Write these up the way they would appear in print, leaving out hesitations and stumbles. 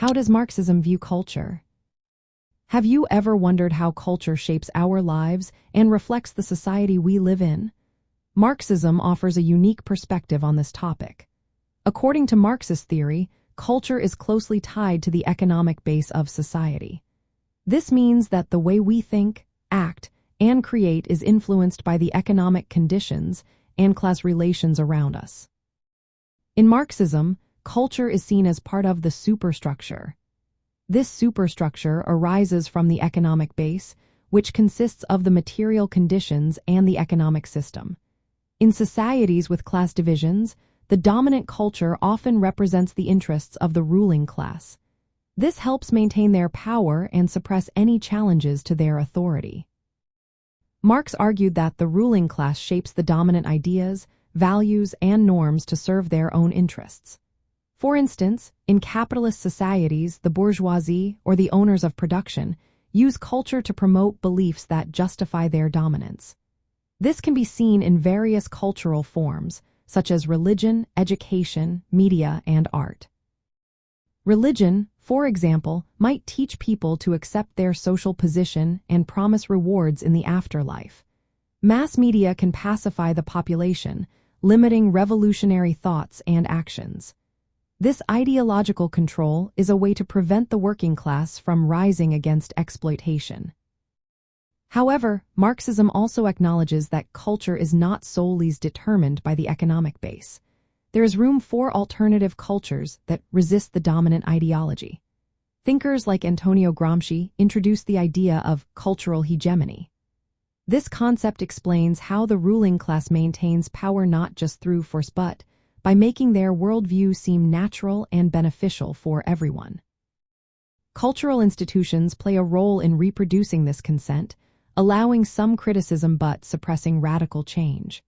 How does Marxism view culture? Have you ever wondered how culture shapes our lives and reflects the society we live in? Marxism offers a unique perspective on this topic. According to Marxist theory, culture is closely tied to the economic base of society. This means that the way we think, act, and create is influenced by the economic conditions and class relations around us. In Marxism, culture is seen as part of the superstructure. This superstructure arises from the economic base, which consists of the material conditions and the economic system. In societies with class divisions, the dominant culture often represents the interests of the ruling class. This helps maintain their power and suppress any challenges to their authority. Marx argued that the ruling class shapes the dominant ideas, values, and norms to serve their own interests. For instance, in capitalist societies, the bourgeoisie, or the owners of production, use culture to promote beliefs that justify their dominance. This can be seen in various cultural forms, such as religion, education, media, and art. Religion, for example, might teach people to accept their social position and promise rewards in the afterlife. Mass media can pacify the population, limiting revolutionary thoughts and actions. This ideological control is a way to prevent the working class from rising against exploitation. However, Marxism also acknowledges that culture is not solely determined by the economic base. There is room for alternative cultures that resist the dominant ideology. Thinkers like Antonio Gramsci introduced the idea of cultural hegemony. This concept explains how the ruling class maintains power not just through force but by making their worldview seem natural and beneficial for everyone. Cultural institutions play a role in reproducing this consent, allowing some criticism but suppressing radical change.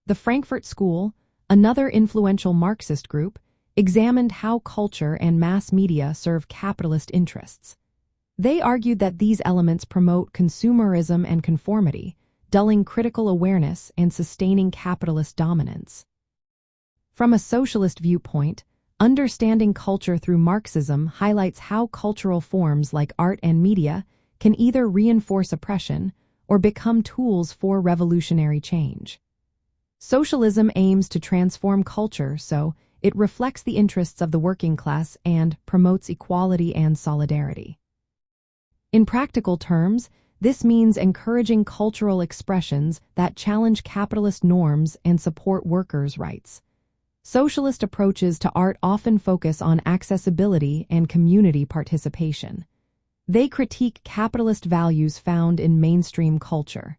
The Frankfurt School, another influential Marxist group, examined how culture and mass media serve capitalist interests. They argued that these elements promote consumerism and conformity, dulling critical awareness and sustaining capitalist dominance. From a socialist viewpoint, understanding culture through Marxism highlights how cultural forms like art and media can either reinforce oppression or become tools for revolutionary change. Socialism aims to transform culture so it reflects the interests of the working class and promotes equality and solidarity. In practical terms, this means encouraging cultural expressions that challenge capitalist norms and support workers' rights. Socialist approaches to art often focus on accessibility and community participation. They critique capitalist values found in mainstream culture.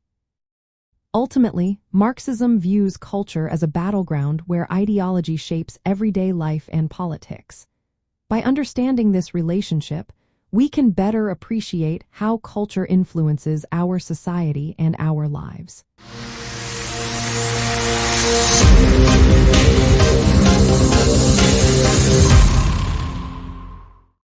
Ultimately, Marxism views culture as a battleground where ideology shapes everyday life and politics. By understanding this relationship, we can better appreciate how culture influences our society and our lives.